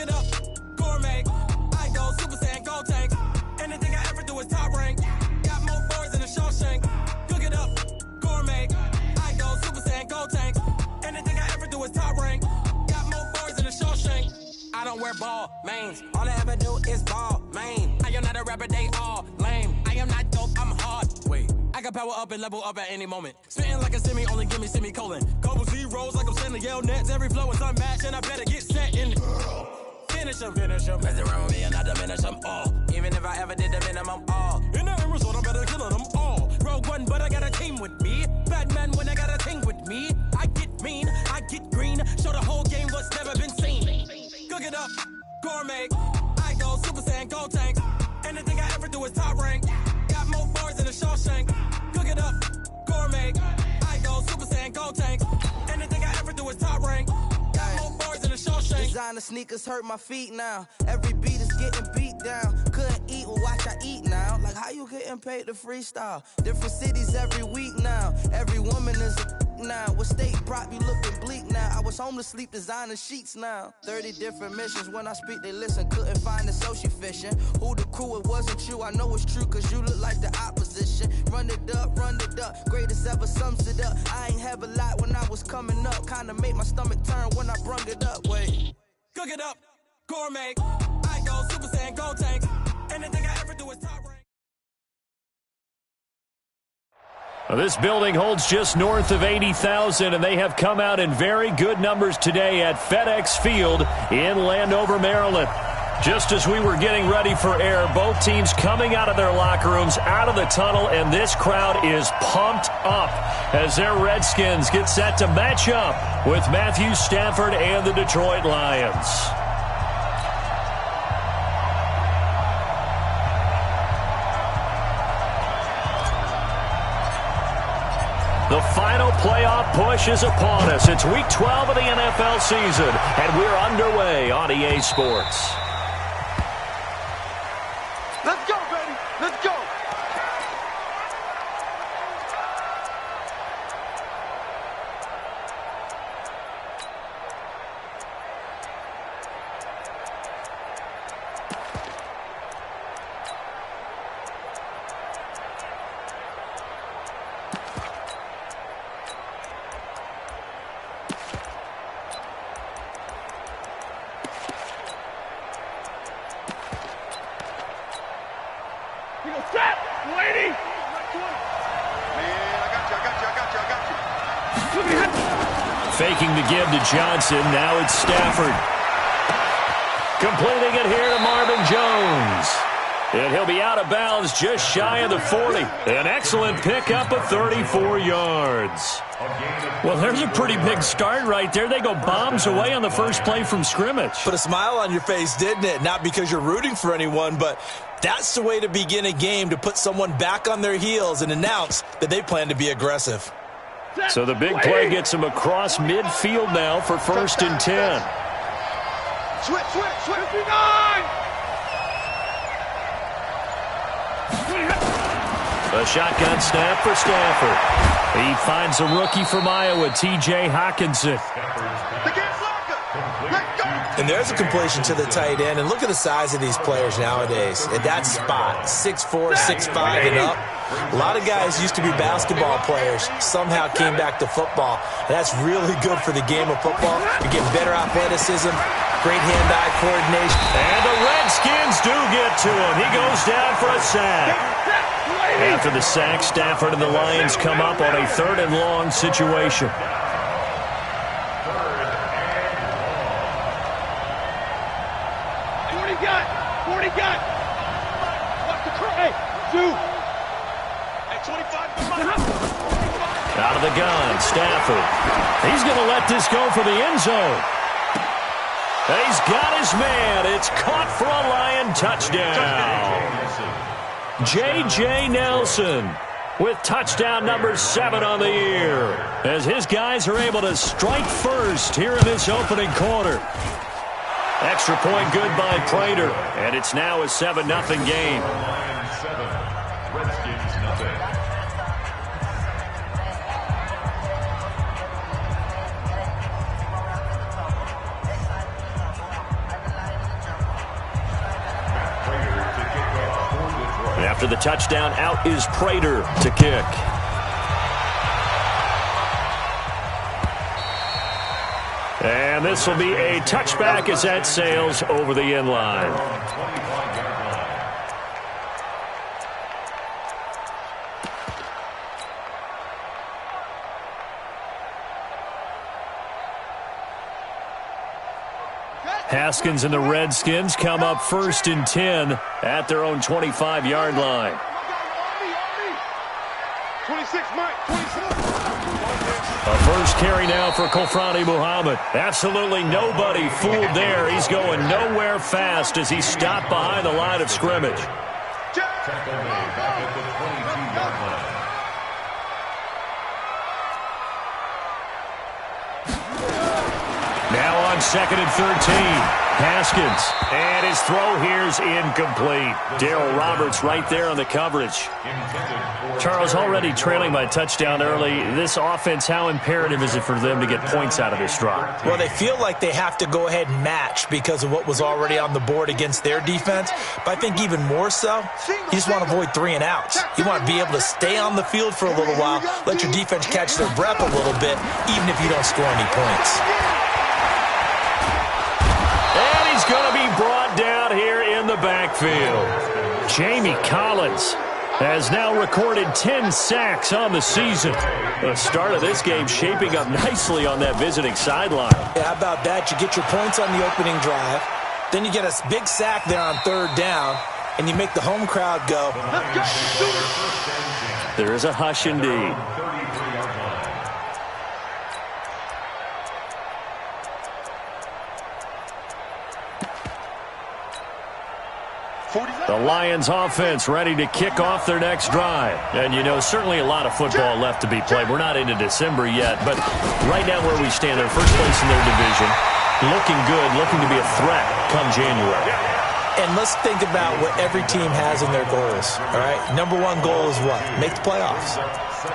it up, gourmet. I go Super Saiyan, go tank. Anything I ever do is top rank. Got more boys than a Shawshank. Cook it up, gourmet. I go Super Saiyan, go tank. Anything I ever do is top rank. Got more boys than a Shawshank. I don't wear ball mains. All I ever do is ball main. I am not a rapper, they all lame. I am not dope, I'm hard. Wait, I can power up and level up at any moment. Spitting like a semi, only give me semicolon. Couple zeros like I'm sending yell nets. Every flow is unmatched and I better get set in. Finish them. Mess around with me and I diminish them all. Even if I ever did the minimum all. In the end result, I'm better killing them all. Rogue One, but I got a team with me. Batman when I got a team with me. I get mean, I get green. Show the whole game what's never been seen. Cook it up, gourmet. I go Super Saiyan, go tank. Anything I ever do is top rank. Got more bars than a Shawshank. Cook it up, gourmet. I go Super Saiyan, go tank. Anything I ever do is top rank. Got more bars than a Shawshank. Designer sneakers hurt my feet now. Every beat is getting beat down. Couldn't eat, well watch I eat now. Like how you getting paid to freestyle? Different cities every week now. Every woman is a now. What state prop you looking bleak now? I was home to sleep designer sheets now. 30 different missions. When I speak they listen. Couldn't find the social fishing. Who the crew, it wasn't you. I know it's true cause you look like the opposition. Run it up. Greatest ever sums it up. I ain't have a lot when I was coming up. Kinda made my stomach turn when I brung it up. Wait. Cook it up, gourmet. I go Super Saiyan, go tank. Anything I ever do is top rank. This building holds just north of 80,000, and they have come out in very good numbers today at FedEx Field in Landover, Maryland. Just as we were getting ready for air, both teams coming out of their locker rooms, out of the tunnel, and this crowd is pumped up as their Redskins get set to match up with Matthew Stafford and the Detroit Lions. The final playoff push is upon us. It's Week 12 of the NFL season, and we're underway on EA Sports. Let's go, baby. Let's go. Faking the give to Johnson. Now it's Stafford. Completing it here to Marvin Jones. And he'll be out of bounds just shy of the 40. An excellent pickup of 34 yards. Well, there's a pretty big start right there. They go bombs away on the first play from scrimmage. Put a smile on your face, didn't it? Not because you're rooting for anyone, but that's the way to begin a game, to put someone back on their heels and announce that they plan to be aggressive. So the big play gets him across midfield now for 1st and 10. Switch. 59! A shotgun snap for Stafford. He finds a rookie from Iowa, T.J. Hockenson. And there's a completion to the tight end. And look at the size of these players nowadays. At that spot, 6'4", 6'5", and up. A lot of guys used to be basketball players, somehow came back to football. And that's really good for the game of football. You're getting better athleticism, great hand-eye coordination. And the Redskins do get to him. He goes down for a sack. After the sack, Stafford and the Lions come up on a 3rd and long situation. Out of the gun, Stafford. He's going to let this go for the end zone. He's got his man. It's caught for a Lion touchdown. J.J. Nelson with touchdown number 7 on the year, as his guys are able to strike first here in this opening quarter. Extra point good by Prater, and it's now a 7-0 game. Redskins nothing. After the touchdown, out is Prater to kick. And this will be a touchback as that sails over the end line. Haskins and the Redskins come up 1st and 10 at their own 25-yard line. 26, Mike, 26. A first carry now for Kofrani Muhammad. Absolutely nobody fooled there. He's going nowhere fast as he stopped behind the line of scrimmage. Now on 2nd and 13. Haskins, and his throw here's incomplete. Darrell Roberts right there on the coverage. Charles, already trailing by a touchdown early. This offense, how imperative is it for them to get points out of this drive? Well, they feel like they have to go ahead and match because of what was already on the board against their defense. But I think even more so, you just want to avoid 3 and outs. You want to be able to stay on the field for a little while, let your defense catch their breath a little bit, even if you don't score any points. And he's going to be brought down here in the backfield. Jamie Collins has now recorded 10 sacks on the season. The start of this game shaping up nicely on that visiting sideline. Yeah, how about that? You get your points on the opening drive. Then you get a big sack there on 3rd down, and you make the home crowd go. There is a hush indeed. The Lions offense ready to kick off their next drive. And, you know, certainly a lot of football left to be played. We're not into December yet, but right now where we stand, they're first place in their division. Looking good, looking to be a threat come January. And let's think about what every team has in their goals, all right? Number 1 goal is what? Make the playoffs.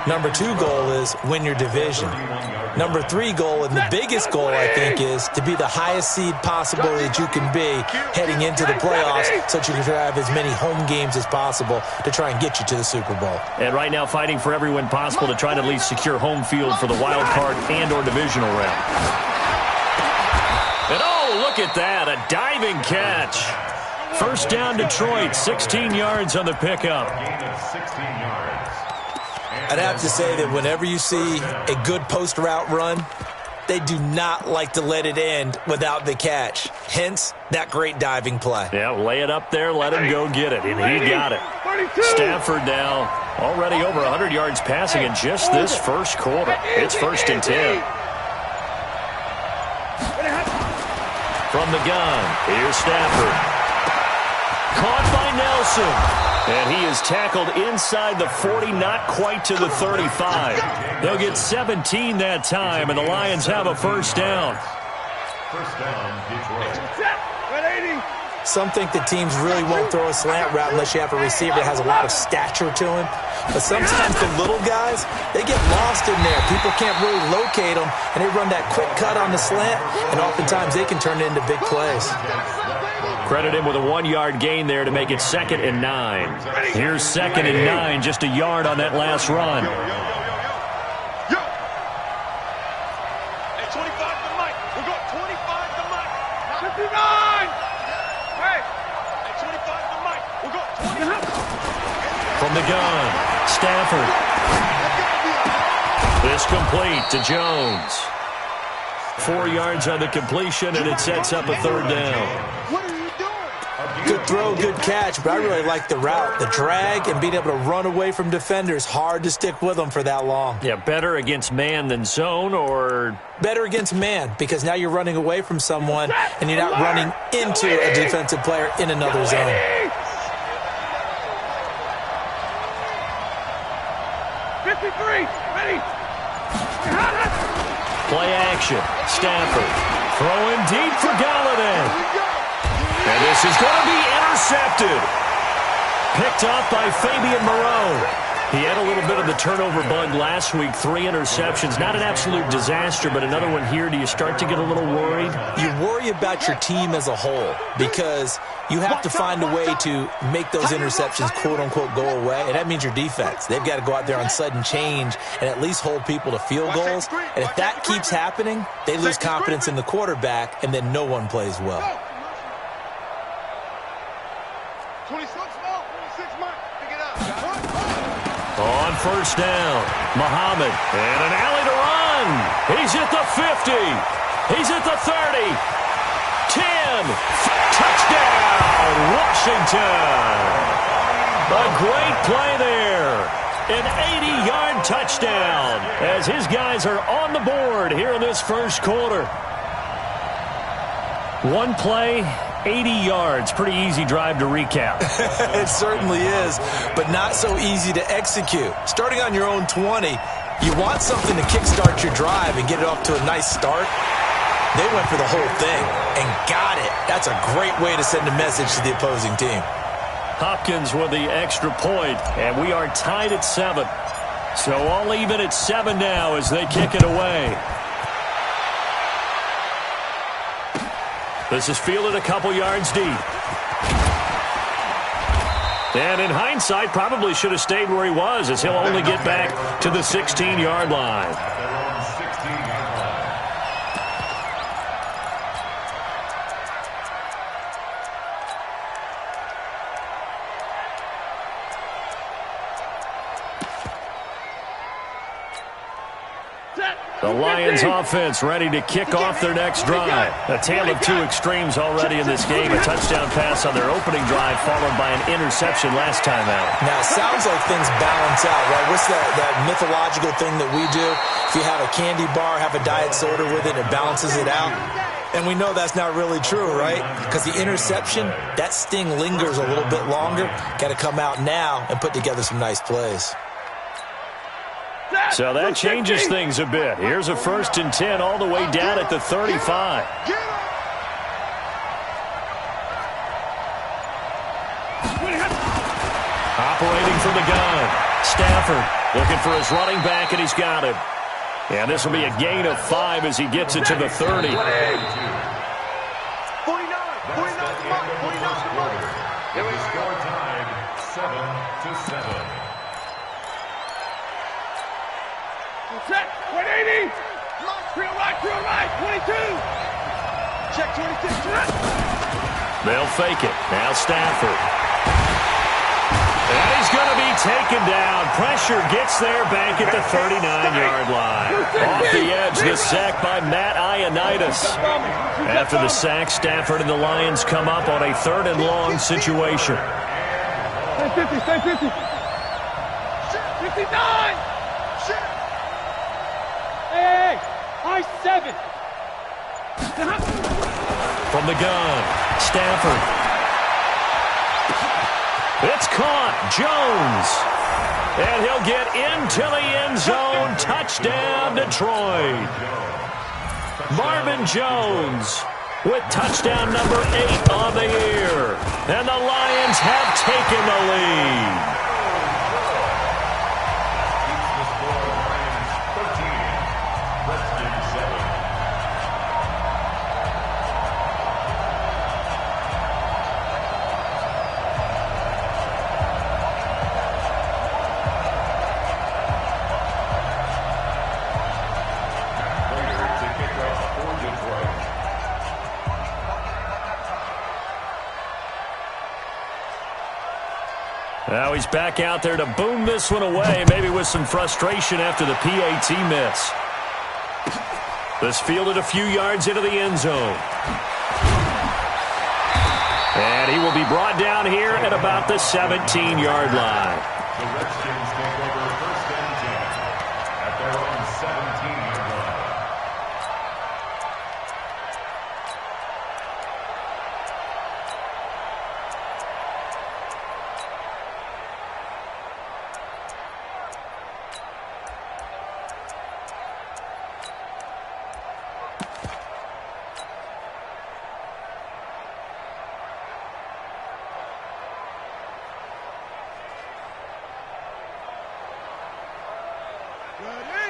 Number 2 goal is win your division. Number 3 goal, and the biggest goal, I think, is to be the highest seed possible that you can be heading into the playoffs so that you can have as many home games as possible to try and get you to the Super Bowl. And right now fighting for every win possible to try to at least secure home field for the wild card and or divisional round. And oh, look at that, a diving catch. First down Detroit, 16 yards on the pickup. I'd have to say that whenever you see a good post route run, they do not like to let it end without the catch. Hence, that great diving play. Yeah, lay it up there, let him go get it, and he got it. Stafford now already over 100 yards passing in just this first quarter. It's 1st and 10. From the gun, here's Stafford. Caught by Nelson. And he is tackled inside the 40, not quite to the 35. They'll get 17 that time, and the Lions have a first down. First down, Detroit. Some think that teams really won't throw a slant route unless you have a receiver that has a lot of stature to him. But sometimes the little guys, they get lost in there. People can't really locate them, and they run that quick cut on the slant, and oftentimes they can turn it into big plays. Credit him with a 1-yard gain there to make it 2nd and 9. Here's 2nd and 9, just a yard on that last run. Hey, 25 to Mike. We'll go 25 to Mike. 59. Hey, 25 to Mike. We'll go 25. From the gun, Stafford. This complete to Jones. 4 yards on the completion, and it sets up a 3rd down. Good throw, good catch, but I really like the route. The drag and being able to run away from defenders, hard to stick with them for that long. Yeah, better against man than zone, or? Better against man, because now you're running away from someone and you're not running into a defensive player in another zone. Play action. Stafford throwing deep for Galladay. And this is going to be intercepted. Picked off by Fabian Moreau. He had a little bit of the turnover bug last week, 3 interceptions. Not an absolute disaster, but another one here. Do you start to get a little worried? You worry about your team as a whole because you have to find a way to make those interceptions, quote-unquote, go away, and that means your defense. They've got to go out there on sudden change and at least hold people to field goals, and if that keeps happening, they lose confidence in the quarterback, and then no one plays well. 26 ball, 26 mark, pick it up. On first down, Muhammad, and an alley to run. He's at the 50. He's at the 30. 10. Touchdown, Washington. A great play there. An 80-yard touchdown as his guys are on the board here in this first quarter. One play, 80 yards. Pretty easy drive to recap. It certainly is, but not so easy to execute. Starting on your own 20, you want something to kickstart your drive and get it off to a nice start. They went for the whole thing and got it. That's a great way to send a message to the opposing team. Hopkins with the extra point, and we are tied at 7. So all even at 7 now as they kick it away. This is fielded a couple yards deep. And in hindsight, probably should have stayed where he was as he'll only get back to the 16-yard line. The Lions offense ready to kick off their next drive. A tale of two extremes already in this game. A touchdown pass on their opening drive followed by an interception last time out. Now, it sounds like things balance out, right? What's that mythological thing that we do? If you have a candy bar, have a diet soda with it, it balances it out. And we know that's not really true, right? Because the interception, that sting lingers a little bit longer. Got to come out now and put together some nice plays. So that changes things a bit. Here's a 1st and 10 all the way down at the 35. Operating from the gun. Stafford looking for his running back, and he's got it. And this will be a gain of 5 as he gets it to the 30. 49 to mark. Here we score time 7-7. Set, 180. Real right, 22. Check 26. They'll fake it. Now Stafford. And he's going to be taken down. Pressure gets there back at the 39-yard line. Off the edge, the sack by Matt Ioannidis. After the sack, Stafford and the Lions come up on a 3rd and long situation. Stay 50. 59. Hey, I-7. From the gun, Stafford. It's caught. Jones. And he'll get into the end zone. Touchdown, Detroit. Marvin Jones with touchdown number 8 on the year. And the Lions have taken the lead. Now he's back out there to boom this one away, maybe with some frustration after the PAT miss. This fielded a few yards into the end zone. And he will be brought down here at about the 17-yard line. The Redskins take over 1st and 10 at their own 17-yard line.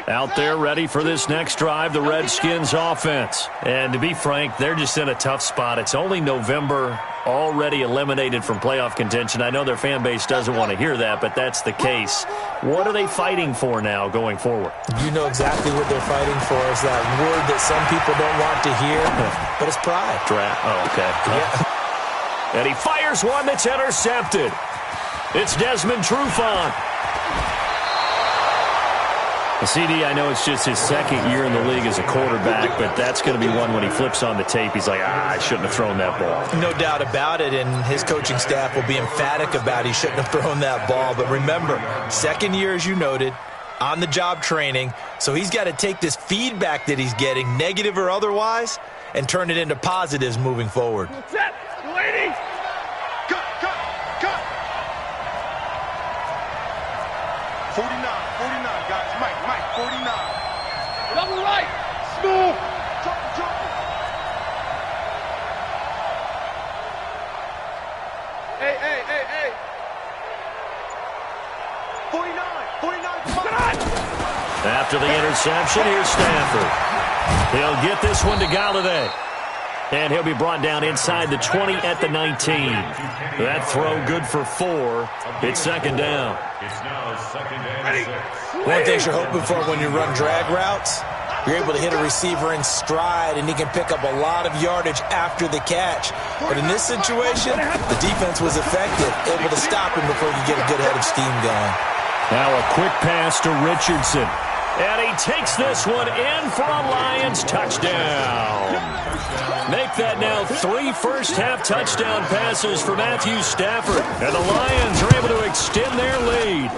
Out there ready for this next drive, the Redskins offense. And to be frank, they're just in a tough spot. It's only November, already eliminated from playoff contention. I know their fan base doesn't want to hear that, but that's the case. What are they fighting for now going forward? You know exactly what they're fighting for. Is that word that some people don't want to hear, but it's pride. Oh, okay. Yeah. And he fires one that's intercepted. It's Desmond Trufant. CD, I know it's just his second year in the league as a quarterback, but that's going to be one when he flips on the tape. He's like, I shouldn't have thrown that ball. No doubt about it, and his coaching staff will be emphatic about he shouldn't have thrown that ball. But remember, second year, as you noted, on-the-job training, so he's got to take this feedback that he's getting, negative or otherwise, and turn it into positives moving forward. Set, ladies. Cut. 49, guys. Mike, 49. Double right. Smooth. Jump. Hey. 49. After the interception, here's Stafford. He'll get this one to Galladay. And he'll be brought down inside the 20 at the 19. That throw good for 4. It's second down. It's now second and 6. One thing you're hoping for when you run drag routes, you're able to hit a receiver in stride, and he can pick up a lot of yardage after the catch. But in this situation, the defense was effective, able to stop him before you get a good head of steam going. Now a quick pass to Richardson. And he takes this one in for a Lions touchdown. Make that now 3 first-half touchdown passes for Matthew Stafford. And the Lions are able to extend their lead.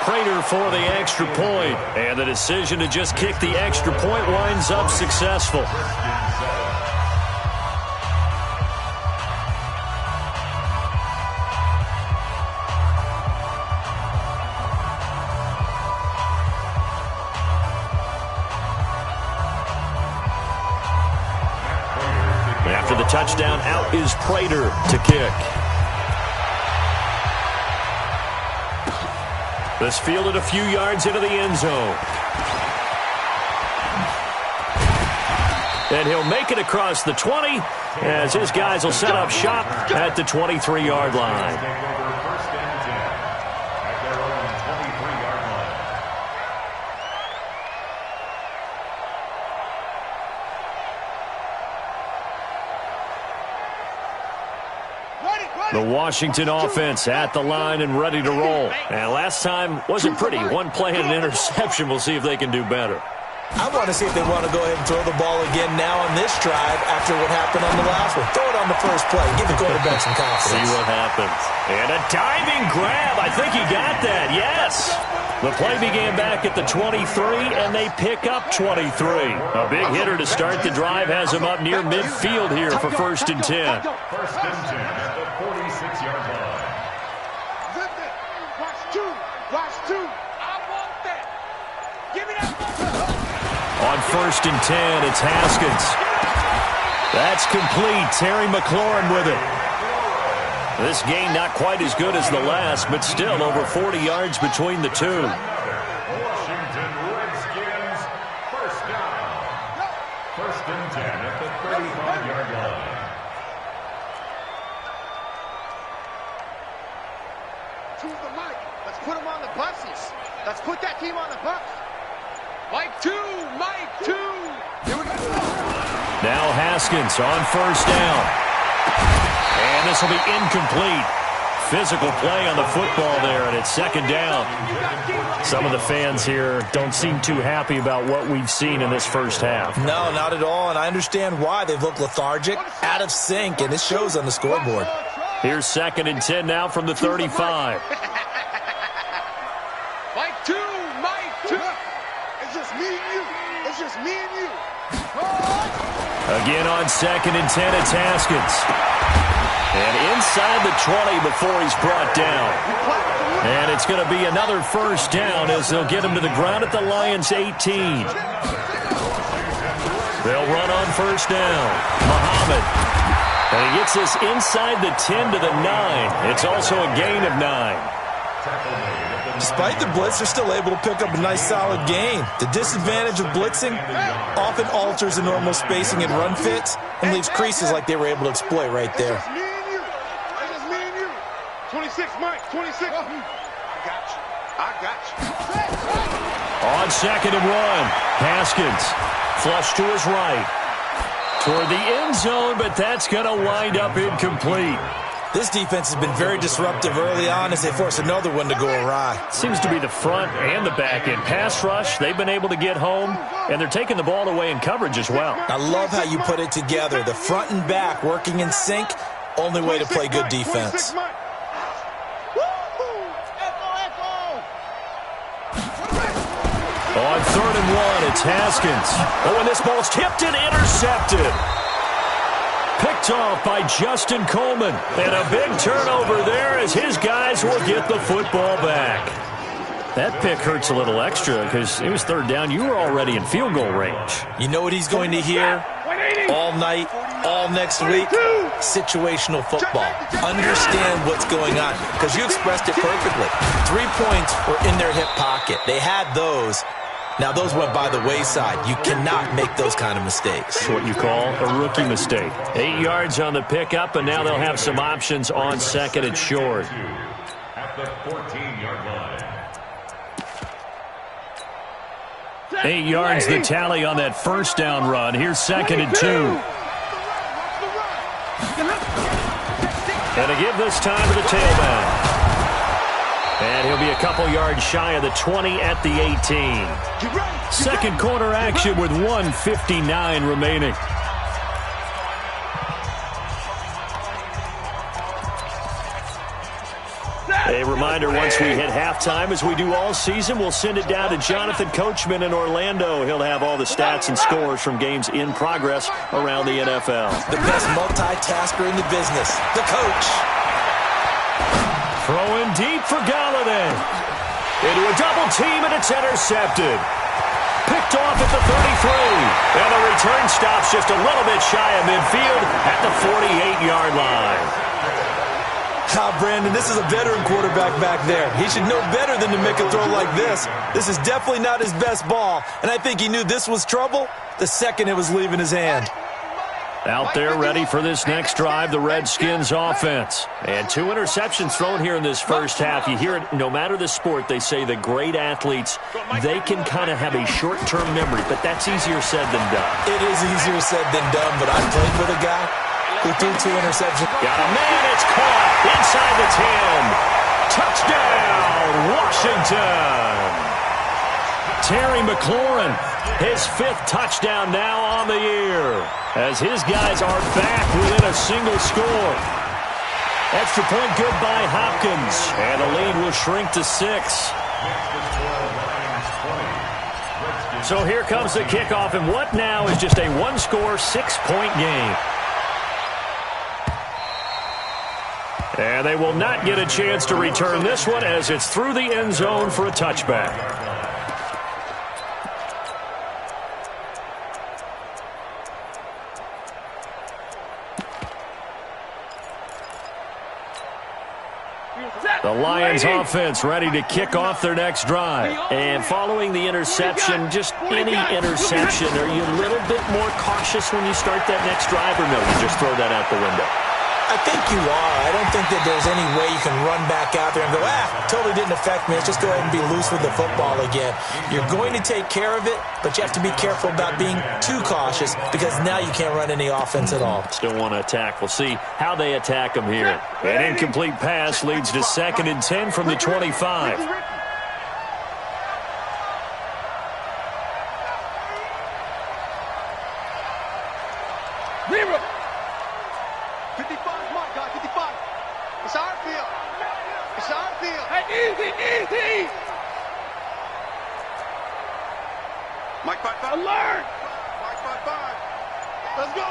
Prater for the extra point. And the decision to just kick the extra point winds up successful. After the touchdown, out is Prater to kick. This fielded a few yards into the end zone. And he'll make it across the 20 as his guys will set up shop at the 23-yard line. The Washington offense at the line and ready to roll. And last time wasn't pretty. One play and an interception. We'll see if they can do better. I want to see if they want to go ahead and throw the ball again now on this drive after what happened on the last one. Throw it on the first play. Give the quarterback some confidence. See what happens. And a diving grab. I think he got that. Yes. The play began back at the 23, and they pick up 23. A big hitter to start the drive has him up near midfield here for 1st and 10. 1st and 10 at the 46-yard line. Watch two. I want that. Give me that. On 1st and 10, it's Haskins. That's complete. Terry McLaurin with it. This game not quite as good as the last, but still over 40 yards between the two. Washington Redskins, first down. 1st and 10 at the 35-yard line. To the mic. Let's put them on the buses. Let's put that team on the bus. Mike 2. Here we go. Now Haskins on 1st down. And this will be incomplete. Physical play on the football there, and it's 2nd down. Some of the fans here don't seem too happy about what we've seen in this first half. No, not at all, and I understand why. They've looked lethargic, out of sync, and it shows on the scoreboard. Here's 2nd and 10 now from the 35. Mike 2. It's just me and you. Again on 2nd and 10, it's Haskins. And inside the 20 before he's brought down. And it's going to be another 1st down as they'll get him to the ground at the Lions' 18. They'll run on 1st down. Muhammad. And he gets this inside the 10 to the 9. It's also a gain of 9. Despite the blitz, they're still able to pick up a nice solid gain. The disadvantage of blitzing often alters the normal spacing and run fits and leaves creases like they were able to exploit right there. That's just me and you. 26, Mike, 26. I got you. On 2nd and 1, Haskins flush to his right. Toward the end zone, but that's going to wind up incomplete. This defense has been very disruptive early on as they force another one to go awry. Seems to be the front and the back end. Pass rush, they've been able to get home, and they're taking the ball away in coverage as well. I love how you put it together. The front and back working in sync, only way to play good defense. On 3rd and 1, it's Haskins. Oh, and this ball's tipped and intercepted. Picked off by Justin Coleman. And a big turnover there as his guys will get the football back. That pick hurts a little extra because it was 3rd down. You were already in field goal range. You know what he's going to hear all night, all next week? Situational football. Understand what's going on because you expressed it perfectly. 3 points were in their hip pocket. They had those. Now, those went by the wayside. You cannot make those kind of mistakes. That's what you call a rookie mistake. 8 yards on the pickup, and now they'll have some options on 2nd and short. At the 14-yard line. 8 yards the tally on that 1st down run. Here's 2nd and 2. And to give this time to the tailback. And he'll be a couple yards shy of the 20 at the 18. Second quarter action with 1:59 remaining. A reminder, once we hit halftime, as we do all season, we'll send it down to Jonathan Coachman in Orlando. He'll have all the stats and scores from games in progress around the NFL. The best multitasker in the business, the coach. Throwing deep for Galladay. Into a double team, and it's intercepted. Picked off at the 33. And the return stops just a little bit shy of midfield at the 48-yard line. Brandon, this is a veteran quarterback back there. He should know better than to make a throw like this. This is definitely not his best ball, and I think he knew this was trouble the second it was leaving his hand. Out there ready for this next drive, the Redskins offense. And 2 interceptions thrown here in this first half. You hear it, no matter the sport, they say the great athletes, they can kind of have a short-term memory, but that's easier said than done. It is easier said than done, but I played with a guy who threw 2 interceptions. Got a man, it's caught inside the 10. Touchdown, Washington. Terry McLaurin, his 5th touchdown now on the year, as his guys are back within a single score. Extra point good by Hopkins, and the lead will shrink to 6. So here comes the kickoff, and what now is just a 1-score, 6-point game. And they will not get a chance to return this one as it's through the end zone for a touchback. The Lions offense ready to kick off their next drive. And following the interception, just any interception, are you a little bit more cautious when you start that next drive, or no, you just throw that out the window? I think you are. I don't think that there's any way you can run back out there and go, totally didn't affect me. Let's just go ahead and be loose with the football again. You're going to take care of it, but you have to be careful about being too cautious because now you can't run any offense at all. Still want to attack. We'll see how they attack them here. An incomplete pass leads to 2nd and 10 from the 25. Mike 5-5. Alert! Mike 5-5. Let's go.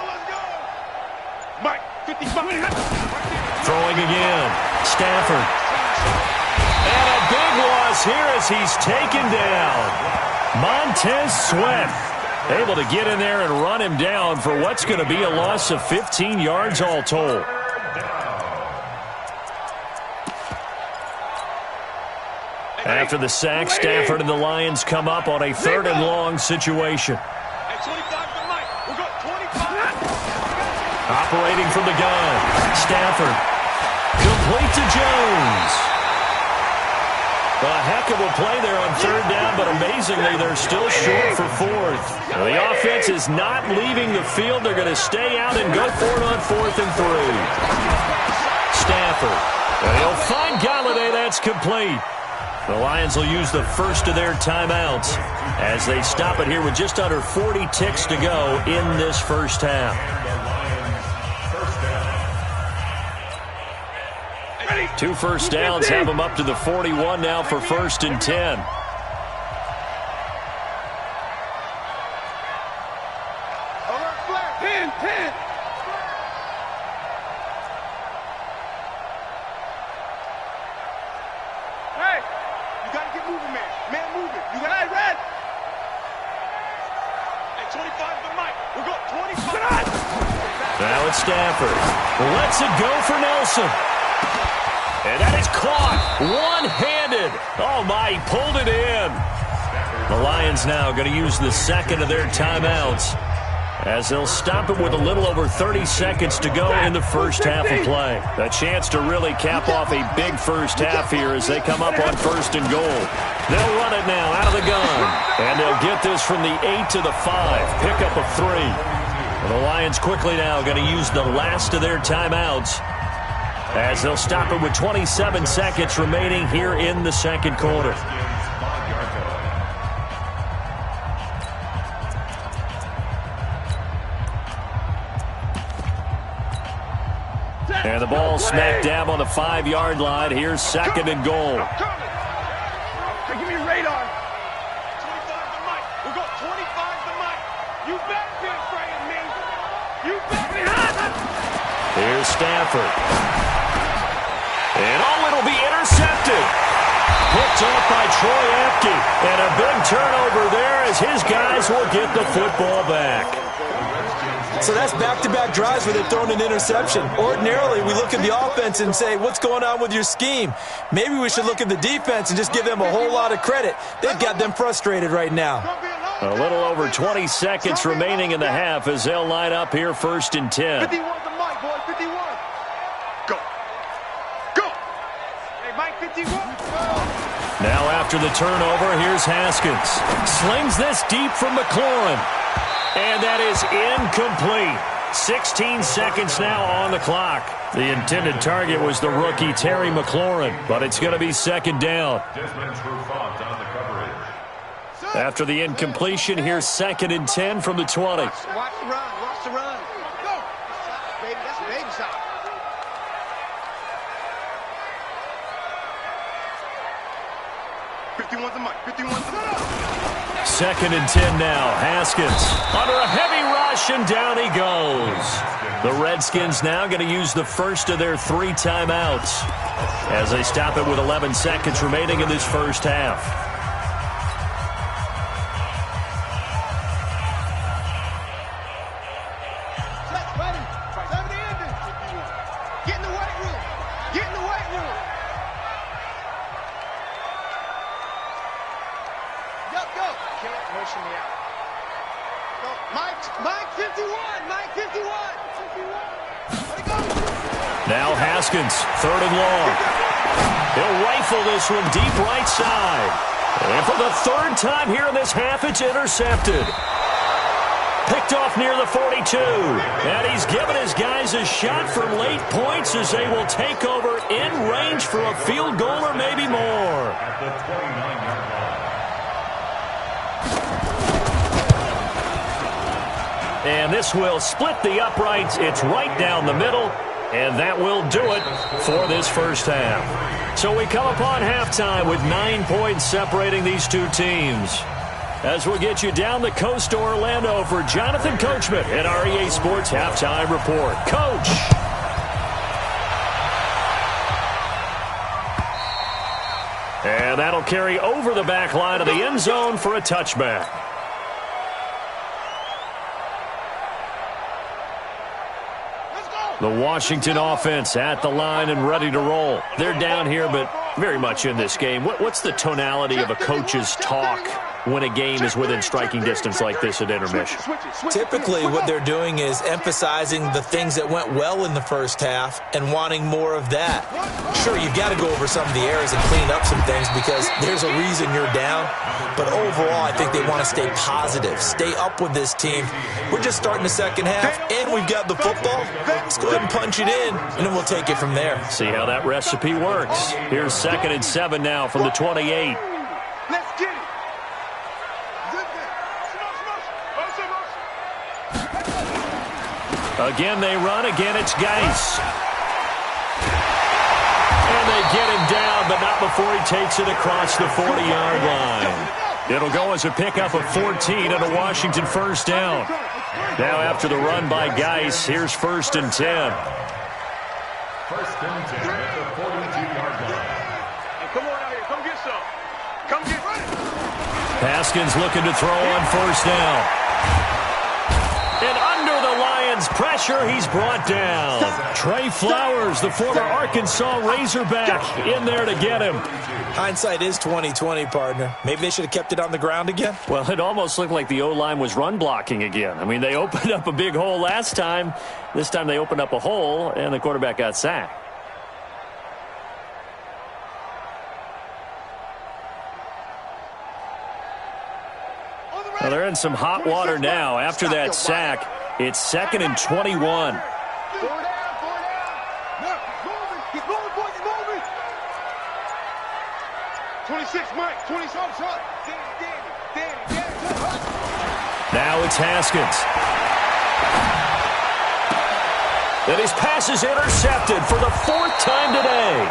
Mike 55. Throwing again. Stafford. And a big loss here as he's taken down. Montez Sweat able to get in there and run him down for what's going to be a loss of 15 yards all told. After the sack, Stafford and the Lions come up on a 3rd and long situation. Operating from the gun, Stafford. Complete to Jones. A heck of a play there on 3rd down, but amazingly, they're still short for 4th. The offense is not leaving the field. They're going to stay out and go for it on 4th and 3. Stafford. And he'll find Galladay. That's complete. The Lions will use the first of their timeouts as they stop it here with just under 40 ticks to go in this first half. 2 first downs have them up to the 41 now for 1st and 10. Hey, you got to get moving, man. Man, move it. You got to red. Hey, 25 to Mike. We're going 25. Now it's Stafford. Lets it go for Nelson. And that is caught one-handed. Oh, my, he pulled it in. The Lions now going to use the second of their timeouts as they'll stop it with a little over 30 seconds to go in the first half of play. A chance to really cap off a big first half here as they come up on 1st and goal. They'll run it now out of the gun. And they'll get this from the 8 to the 5. Pickup of 3. The Lions quickly now going to use the last of their timeouts as they'll stop it with 27 seconds remaining here in the second quarter. And the ball smack dab on the 5-yard line. Here's 2nd and goal. Give me radar. 25 to Mike. We'll go 25 to Mike. You better be afraid of me. You better be. Here's Stafford. And it'll be intercepted. Picked off by Troy Apke. And a big turnover there as his guys will get the football back. So that's back-to-back drives where they're throwing an interception. Ordinarily, we look at the offense and say, what's going on with your scheme? Maybe we should look at the defense and just give them a whole lot of credit. They've got them frustrated right now. A little over 20 seconds remaining in the half as they'll line up here 1st and 10. 51 to Mike, boy, 51. Go. Go. Hey, Mike, 51. Now after the turnover, here's Haskins. Slings this deep from McLaurin. And that is incomplete. 16 seconds now on the clock. The intended target was the rookie Terry McLaurin, but it's going to be 2nd down. After the incompletion, here's 2nd and 10 from the 20. Watch the run. Watch the run. Go. Baby, that's a baby shot. Second and 10 now. Haskins under a heavy rush, and down he goes. The Redskins now going to use the first of their 3 timeouts as they stop it with 11 seconds remaining in this first half. Get in the weight room. Get in the weight room. Go. Can't motion me out. Go. Mike 51. Mike 51. Let it go. Now Haskins, 3rd and long. He'll rifle this one deep right side. And for the 3rd time here in this half, it's intercepted. Picked off near the 42. And he's given his guys a shot for late points as they will take over in range for a field goal or maybe more. At the 29-yard line. And this will split the uprights. It's right down the middle. And that will do it for this first half. So we come upon halftime with 9 points separating these two teams. As we'll get you down the coast to Orlando for Jonathan Coachman at our EA Sports Halftime Report. Coach. And that'll carry over the back line of the end zone for a touchback. The Washington offense at the line and ready to roll. They're down here, but very much in this game. What's the tonality of a coach's talk when a game is within striking distance like this at intermission? Typically, what they're doing is emphasizing the things that went well in the first half and wanting more of that. Sure, you've got to go over some of the errors and clean up some things because there's a reason you're down. But overall, I think they want to stay positive, stay up with this team. We're just starting the second half, and we've got the football. Let's go ahead and punch it in, and then we'll take it from there. See how that recipe works. Here's 2nd and 7 now from the 28. Let's get it. Again, they run. Again, it's Geis. And they get him down, but not before he takes it across the 40-yard line. It'll go as a pickup of 14 and a Washington first down. Now after the run by Geis, here's 1st and 10. 1st and 10 at the 42-yard line. Hey, come on out here. Come get some. Come get it. Haskins looking to throw on 1st down. And under the Lions' pressure, he's brought down. Trey Flowers, the former Arkansas Razorback, in there to get him. Hindsight is 20/20, partner. Maybe they should have kept it on the ground again. Well, it almost looked like the O-line was run blocking again. I mean, they opened up a big hole last time. This time they opened up a hole, and the quarterback got sacked. Well, they're in some hot water now. After that sack, it's 2nd and 21. 26, Mike. 26. Now it's Haskins. And his pass is intercepted for the 4th time today.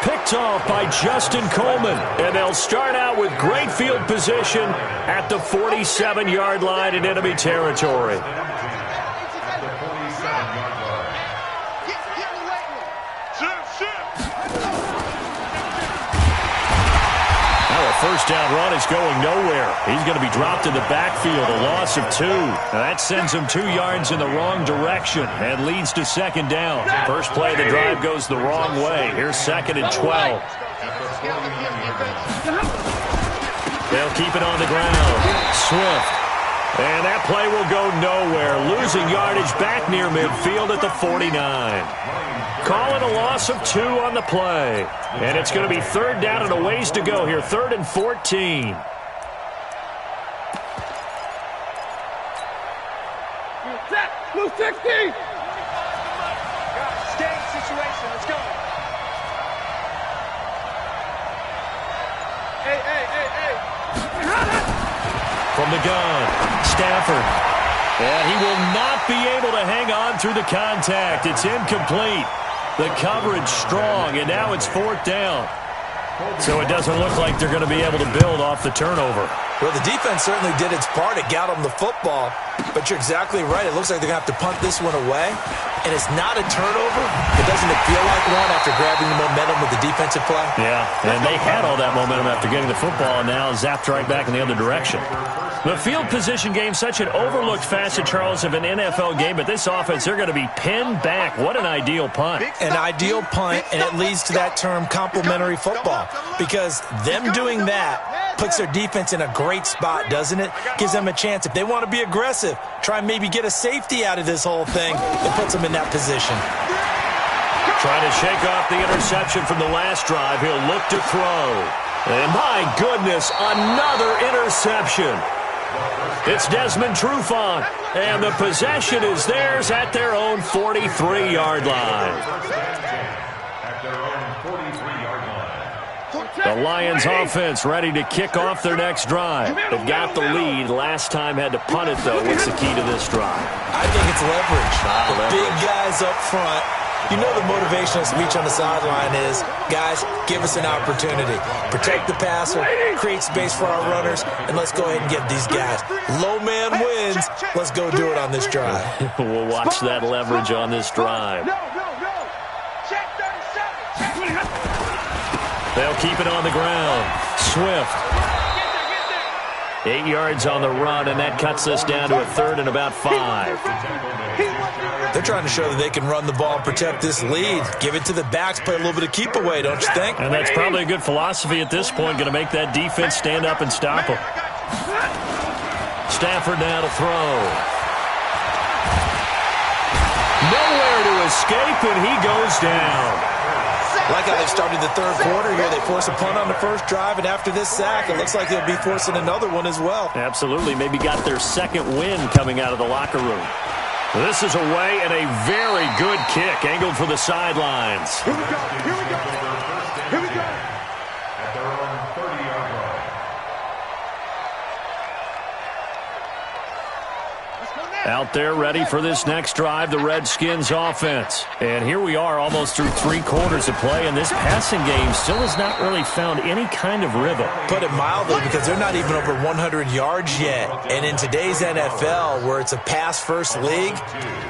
Picked off by Justin Coleman. And they'll start out with great field position at the 47-yard line in enemy territory. At the 47-yard line. Now a first down run is going nowhere. He's going to be dropped in the backfield, a loss of 2. Now that sends him 2 yards in the wrong direction and leads to 2nd down. First play of the drive goes the wrong way. Here's 2nd and 12. They'll keep it on the ground. Swift. And that play will go nowhere. Losing yardage back near midfield at the 49. Calling a loss of 2 on the play. And it's going to be 3rd down and a ways to go here. 3rd and 14. Blue 60. Stay situation. Let's go. Hey. From the gun, Stafford. And he will not be able to hang on through the contact. It's incomplete. The coverage strong, and now it's 4th down. So it doesn't look like they're going to be able to build off the turnover. Well, the defense certainly did its part. It got them the football. But you're exactly right. It looks like they're going to have to punt this one away. And it's not a turnover. But doesn't it feel like one after grabbing the momentum with the defensive play? Yeah, and they had all that momentum after getting the football, and now zapped right back in the other direction. The field position game, such an overlooked facet, Charles, of an NFL game, but this offense, they're going to be pinned back. What an ideal punt. An ideal punt, and it leads to that term complementary football, because them doing that puts their defense in a great spot, doesn't it? Gives them a chance. If they want to be aggressive, try and maybe get a safety out of this whole thing, it puts them in that position. Trying to shake off the interception from the last drive. He'll look to throw. And my goodness, another interception. It's Desmond Trufant, and the possession is theirs at their own 43-yard line. At their own 43-yard line. The Lions offense ready to kick off their next drive. They've got the lead. Last time had to punt it, though. What's the key to this drive? I think it's leverage. The big guys up front. You know the motivational speech on the sideline is, guys, give us an opportunity. Protect the passer, create space for our runners, and let's go ahead and get these guys. Low man wins. Let's go do it on this drive. We'll watch that leverage on this drive. No. Check 37. They'll keep it on the ground. Swift. 8 yards on the run, and that cuts us down to a third and about 5. They're trying to show that they can run the ball and protect this lead. Give it to the backs, play a little bit of keep away, don't you think? And that's probably a good philosophy at this point, going to make that defense stand up and stop them. Stafford now to throw. Nowhere to escape, and he goes down. Like how they started the third quarter here. They force a punt on the first drive, and after this sack, it looks like they'll be forcing another one as well. Absolutely. Maybe got their second win coming out of the locker room. This is away, and a very good kick angled for the sidelines. Here we go. Here we go. Here we go. At their own 30-yard line. Out there ready for this next drive, the Redskins offense. And here we are almost through 3 quarters of play, and this passing game still has not really found any kind of rhythm. Put it mildly, because they're not even over 100 yards yet. And in today's NFL, where it's a pass-first league,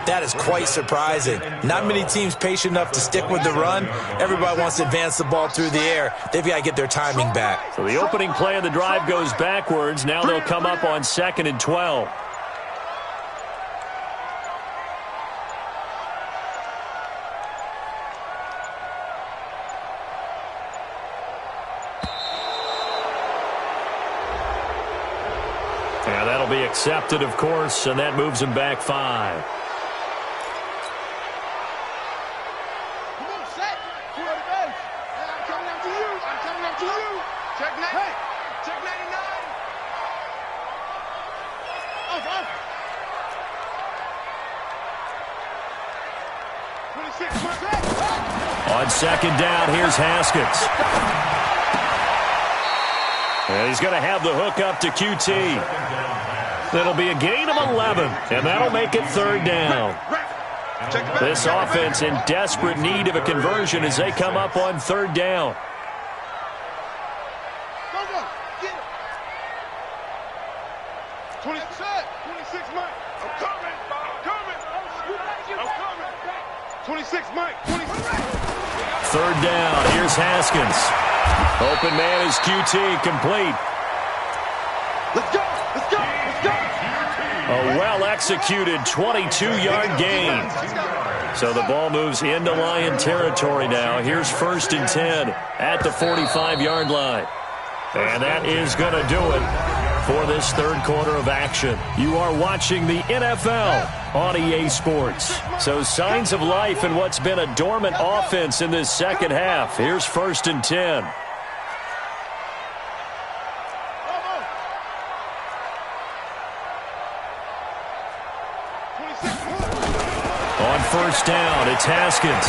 that is quite surprising. Not many teams patient enough to stick with the run. Everybody wants to advance the ball through the air. They've got to get their timing back. So the opening play of the drive goes backwards. Now they'll come up on 2nd and 12. Yeah, that'll be accepted, of course, and that moves him back 5. Come on, set. I'm coming up to you. I'm coming up to you. Check 9. Hey. Check 99. Off. 26. On 2nd down, here's Haskins. And he's going to have the hook up to QT. That'll be a gain of 11, and that'll make it 3rd down. This offense in desperate need of a conversion as they come up on 3rd down. Go. Get it. 26, Mike. I'm coming. 26, Mike. 3rd down. Here's Haskins. Open man is QT, complete. Let's go. A well-executed 22-yard gain. So the ball moves into Lion territory now. Here's 1st and 10 at the 45-yard line. And that is going to do it for this 3rd quarter of action. You are watching the NFL on EA Sports. So signs of life in what's been a dormant offense in this 2nd half. Here's 1st and 10. On 1st down, it's Haskins.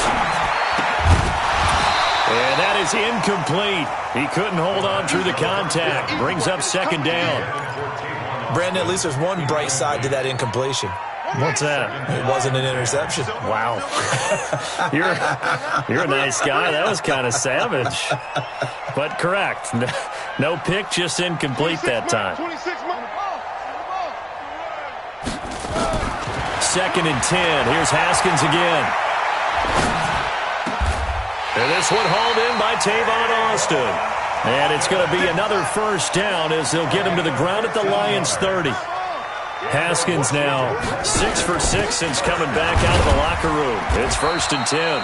And that is incomplete. He couldn't hold on through the contact. Brings up 2nd down. Brandon, at least there's one bright side to that incompletion. What's that? It wasn't an interception. Wow. You're a nice guy. That was kind of savage. But correct. No pick, just incomplete that time. 2nd and 10. Here's Haskins again. And this one hauled in by Tavon Austin. And it's going to be another 1st down as they'll get him to the ground at the Lions' 30. Haskins now 6 for 6 since coming back out of the locker room. It's 1st and 10.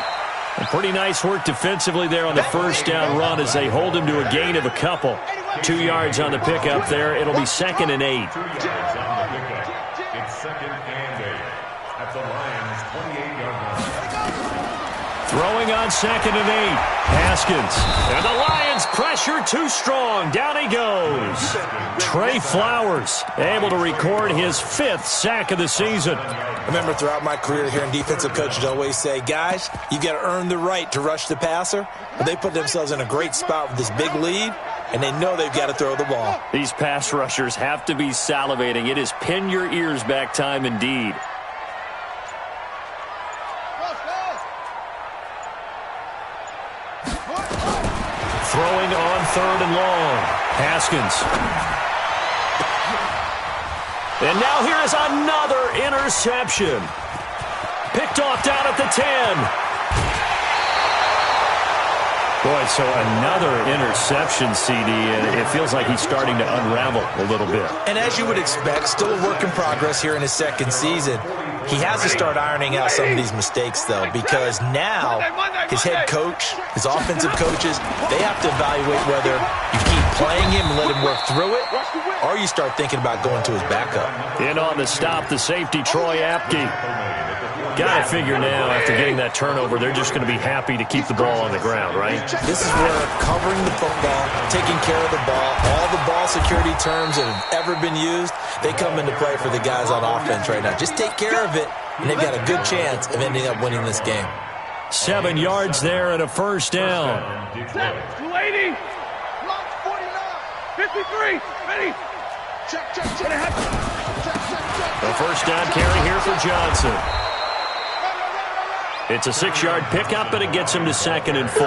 And pretty nice work defensively there on the 1st down run as they hold him to a gain of a couple. 2 yards on the pickup there. It'll be 2nd and 8. It's 2nd and 8 at the Lions' 28-yard line. Throwing on 2nd and 8. Haskins. And the Lions pressure too strong. Down he goes. Trey Flowers able to record his 5th sack of the season. I remember throughout my career hearing defensive coaches always say, guys, you got to earn the right to rush the passer. But they put themselves in a great spot with this big lead, and they know they've got to throw the ball. These pass rushers have to be salivating. It is pin your ears back time indeed. Throwing on 3rd and long. Haskins. And now here is another interception. Picked off down at the 10. Boy, so another interception, CD, and it feels like he's starting to unravel a little bit. And as you would expect, still a work in progress here in his second season. He has to start ironing out some of these mistakes, though, because now his head coach, his offensive coaches, they have to evaluate whether you keep playing him and let him work through it, or you start thinking about going to his backup. In on the stop, the safety, Troy Apke. Got to figure now, after getting that turnover, they're just going to be happy to keep the ball on the ground, right? This is where covering the football, taking care of the ball, all the ball security terms that have ever been used, they come into play for the guys on offense right now. Just take care of it, and they've got a good chance of ending up winning this game. 7 yards there and a first down. 280. 53. Ready. Check. A first down carry here for Johnson. It's a 6-yard pickup, and it gets him to 2nd and 4.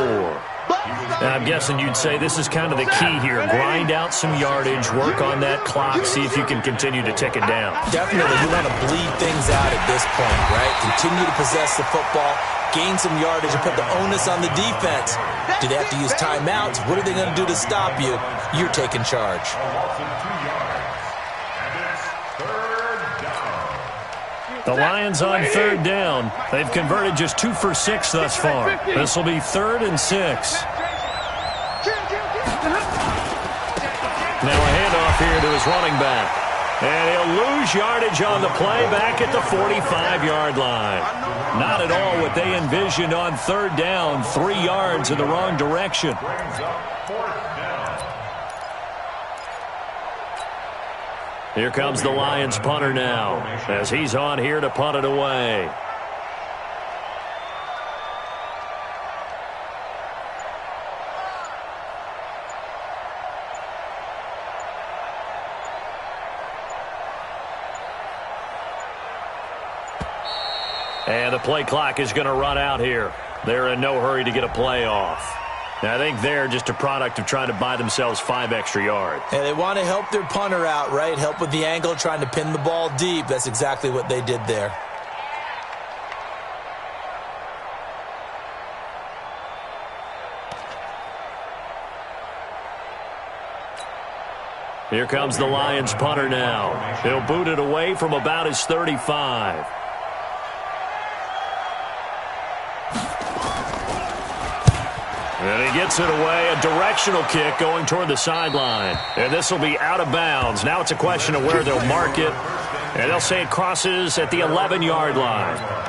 Now, I'm guessing you'd say this is kind of the key here. Grind out some yardage, work on that clock, see if you can continue to tick it down. Definitely, you want to bleed things out at this point, right? Continue to possess the football, gain some yardage, and put the onus on the defense. Do they have to use timeouts? What are they going to do to stop you? You're taking charge. The Lions on 3rd down. They've converted just 2 for 6 thus far. This will be 3rd and 6. Now a handoff here to his running back. And he'll lose yardage on the play back at the 45-yard line. Not at all what they envisioned on 3rd down. 3 yards in the wrong direction. Here comes the Lions punter now, as he's on here to punt it away. And the play clock is going to run out here. They're in no hurry to get a play off. Now, I think they're just a product of trying to buy themselves 5 extra yards. And they want to help their punter out, right? Help with the angle, trying to pin the ball deep. That's exactly what they did there. Here comes the Lions punter now. He'll boot it away from about his 35. And he gets it away, a directional kick going toward the sideline. And this will be out of bounds. Now it's a question of where they'll mark it. And they'll say it crosses at the 11-yard line.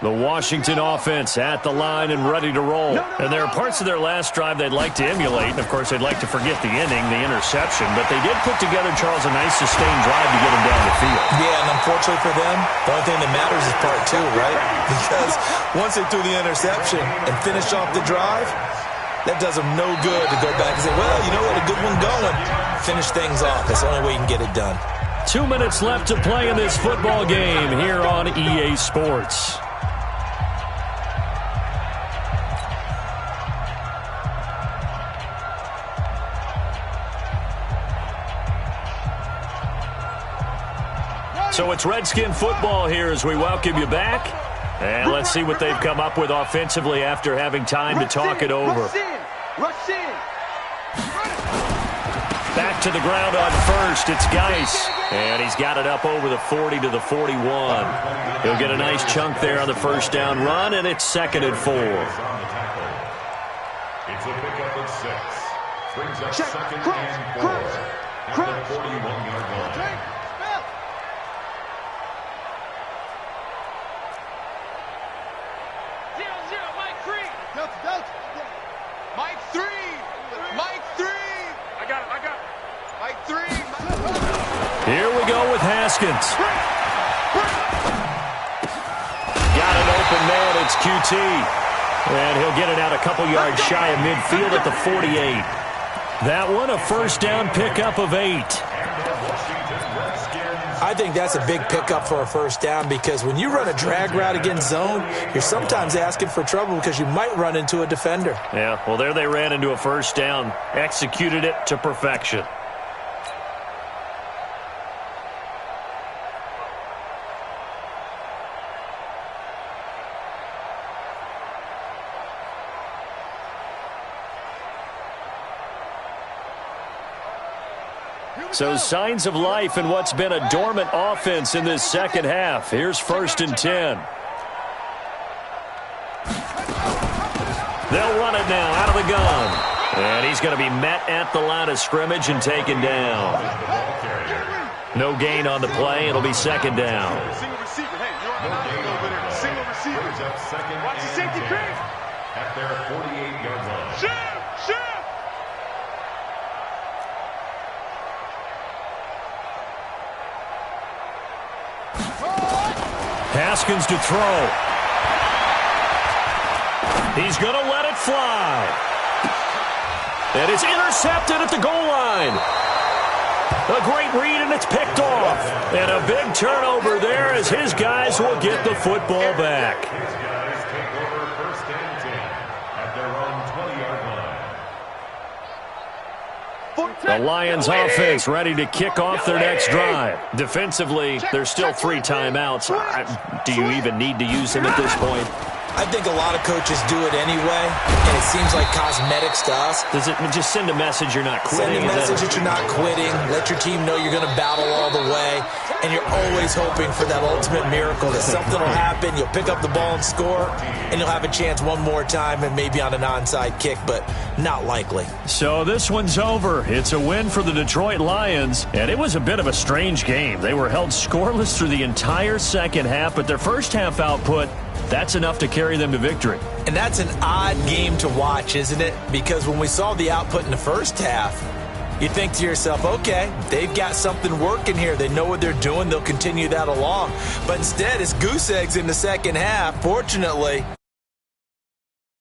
The Washington offense at the line and ready to roll. And there are parts of their last drive they'd like to emulate. And, of course, they'd like to forget the inning, the interception. But they did put together, Charles, a nice sustained drive to get them down the field. Yeah, and unfortunately for them, the only thing that matters is part 2, right? Because once they threw the interception and finished off the drive, that does them no good to go back and say, well, you know what, a good one going. Finish things off. That's the only way you can get it done. 2 minutes left to play in this football game here on EA Sports. So it's Redskin football here as we welcome you back. And let's see what they've come up with offensively after having time to talk it over. Rush in. Back to the ground on first. It's Geis. And he's got it up over the 40 to the 41. He'll get a nice chunk there on the first down run, and it's 2nd and 4. It's a pickup of 6. Brings up Check. 2nd Cross. and 4. Cross. At Cross. the 41-yard line. Mike 3. Mike 3. I got it. Mike 3. Here we go with Haskins. Got an open man. It's QT. And he'll get it out a couple yards shy of midfield at the 48. That one a first down pickup of 8. And the Washington Redskins I think that's a big pickup for a first down because when you run a drag route against zone, you're sometimes asking for trouble because you might run into a defender. Yeah, well, there they ran into a first down, executed it to perfection. So signs of life in what's been a dormant offense in this second half. Here's 1st and 10. They'll run it now out of the gun. And he's going to be met at the line of scrimmage and taken down. No gain on the play. It'll be 2nd down. Single receiver. Hey, you're on the line over there. Single receiver. Watch the safety pick. At their 48-yard line. Shift! Haskins to throw. He's going to let it fly. And it's intercepted at the goal line. A great read, and it's picked off. And a big turnover there as his guys will get the football back. His guys take over 1st and 10 at their own 20-yard line. The Lions offense ready to kick off their next drive. Defensively, there's still 3 timeouts. Do you even need to use them at this point? I think a lot of coaches do it anyway, and it seems like cosmetics to us. Does it just send a message you're not quitting? Send a message that you're not quitting. Let your team know you're going to battle all the way, and you're always hoping for that ultimate miracle that something will happen, you'll pick up the ball and score, and you'll have a chance one more time and maybe on an onside kick, but not likely. So this one's over. It's a win for the Detroit Lions, and it was a bit of a strange game. They were held scoreless through the entire second half, but their first half output, that's enough to carry them to victory. And that's an odd game to watch, isn't it? Because when we saw the output in the first half, you think to yourself, okay, they've got something working here. They know what they're doing. They'll continue that along. But instead, it's goose eggs in the second half. Fortunately,